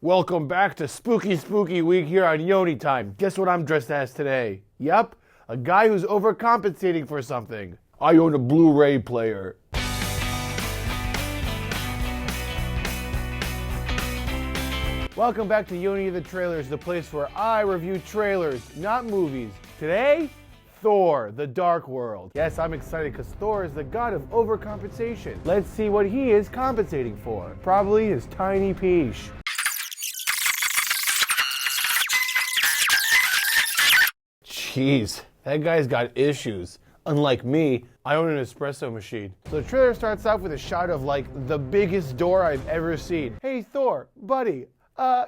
Welcome back to Spooky Week here on Yoni Time. Guess what I'm dressed as today? Yup, a guy who's overcompensating for something. I own a Blu-ray player. Welcome back to Yoni the Trailers, the place where I review trailers, not movies. Today, Thor, the Dark World. Yes, I'm excited because Thor is the god of overcompensation. Let's see what he is compensating for. Probably his tiny peach. Jeez, that guy's got issues. Unlike me, I own an espresso machine. So the trailer starts off with a shot of like the biggest door I've ever seen. Hey Thor, buddy,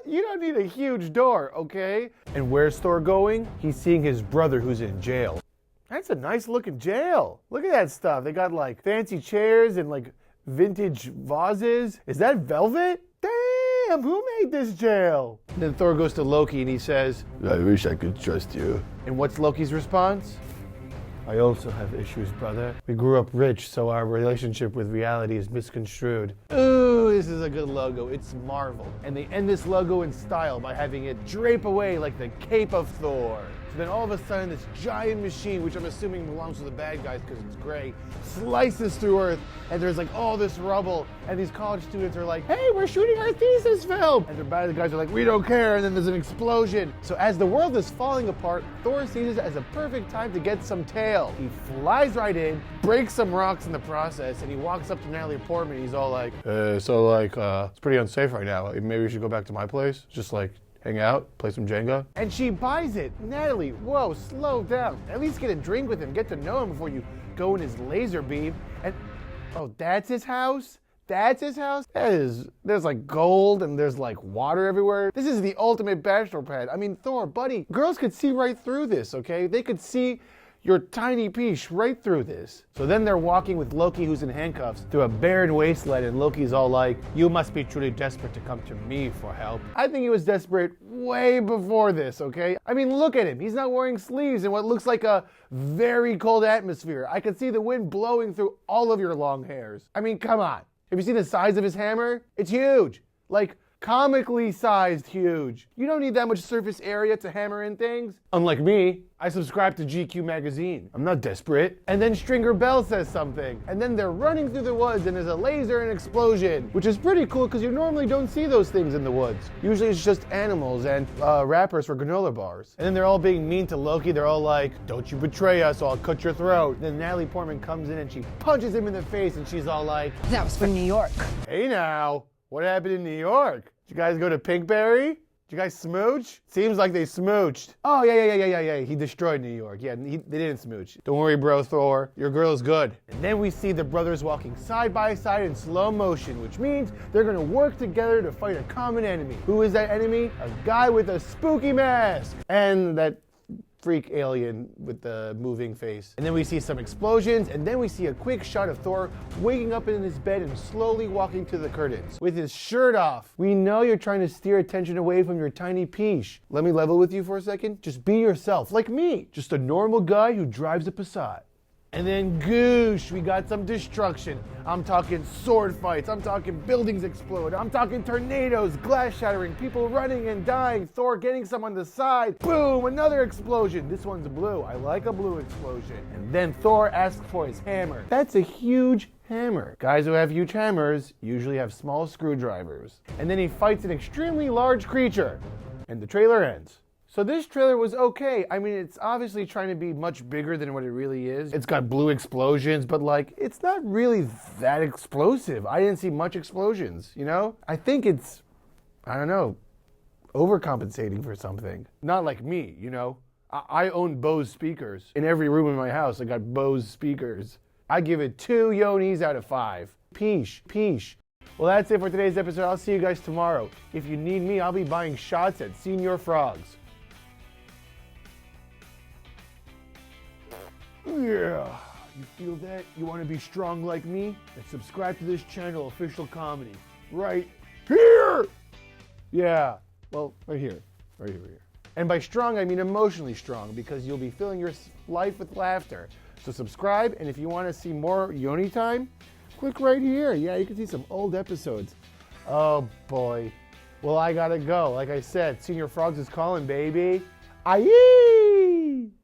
you don't need a huge door, okay? And where's Thor going? He's seeing his brother who's in jail. That's a nice looking jail. Look at that stuff. They got like fancy chairs and like vintage vases. Is that velvet? Damn, who made this jail? And then Thor goes to Loki and he says, I wish I could trust you. And what's Loki's response? I also have issues, brother. We grew up rich, so our relationship with reality is misconstrued. Ooh, this is a good logo. It's Marvel. And they end this logo in style by having it drape away like the cape of Thor. So then all of a sudden this giant machine, which I'm assuming belongs to the bad guys because it's gray, slices through Earth, and there's like all this rubble, and these college students are like, hey, we're shooting our thesis film! And the bad guys are like, we don't care, and then there's an explosion. So as the world is falling apart, Thor sees it as a perfect time to get some tail. He flies right in, breaks some rocks in the process, and he walks up to Natalie Portman, he's all like, it's pretty unsafe right now. Maybe we should go back to my place? Just like, hang out, play some Jenga. And she buys it. Natalie, whoa, slow down. At least get a drink with him, get to know him before you go in his laser beam. And, oh, that's his house? That's his house? There's like gold and there's like water everywhere. This is the ultimate bachelor pad. I mean, Thor, buddy, girls could see right through this, okay? They could see your tiny piece right through this. So then they're walking with Loki, who's in handcuffs, through a barren wasteland, and Loki's all like, you must be truly desperate to come to me for help. I think he was desperate way before this, okay? I mean, look at him. He's not wearing sleeves in what looks like a very cold atmosphere. I can see the wind blowing through all of your long hairs. I mean, come on. Have you seen the size of his hammer? It's huge. Like, comically sized huge. You don't need that much surface area to hammer in things. Unlike me, I subscribe to GQ magazine. I'm not desperate. And then Stringer Bell says something. And then they're running through the woods and there's a laser and explosion, which is pretty cool because you normally don't see those things in the woods. Usually it's just animals and wrappers for granola bars. And then they're all being mean to Loki. They're all like, don't you betray us or I'll cut your throat. Then Natalie Portman comes in and she punches him in the face and she's all like, that was from New York. Hey now. What happened in New York? Did you guys go to Pinkberry? Did you guys smooch? Seems like they smooched. Oh, yeah. He destroyed New York. Yeah, they didn't smooch. Don't worry, bro, Thor. Your girl's good. And then we see the brothers walking side by side in slow motion, which means they're gonna work together to fight a common enemy. Who is that enemy? A guy with a spooky mask. And that freak alien with the moving face. And then we see some explosions, and then we see a quick shot of Thor waking up in his bed and slowly walking to the curtains with his shirt off. We know you're trying to steer attention away from your tiny peach. Let me level with you for a second. Just be yourself, like me. Just a normal guy who drives a Passat. And then goosh, we got some destruction. I'm talking sword fights, I'm talking buildings explode, I'm talking tornadoes, glass shattering, people running and dying, Thor getting some on the side, boom, another explosion. This one's blue, I like a blue explosion. And then Thor asks for his hammer. That's a huge hammer. Guys who have huge hammers usually have small screwdrivers. And then he fights an extremely large creature. And the trailer ends. So this trailer was okay. I mean, it's obviously trying to be much bigger than what it really is. It's got blue explosions, but like, it's not really that explosive. I didn't see much explosions, you know? I think it's, I don't know, overcompensating for something. Not like me, you know? I own Bose speakers. In every room in my house, I got Bose speakers. I give it 2 Yonis out of 5. Peach. Well, that's it for today's episode. I'll see you guys tomorrow. If you need me, I'll be buying shots at Senior Frogs. Yeah, you feel that? You want to be strong like me? Then subscribe to this channel, Official Comedy. Right here! Yeah, well, right here. And by strong, I mean emotionally strong, because you'll be filling your life with laughter. So subscribe, and if you want to see more Yoni Time, click right here. Yeah, you can see some old episodes. Oh boy. Well, I gotta go. Like I said, Senior Frogs is calling, baby. Aye!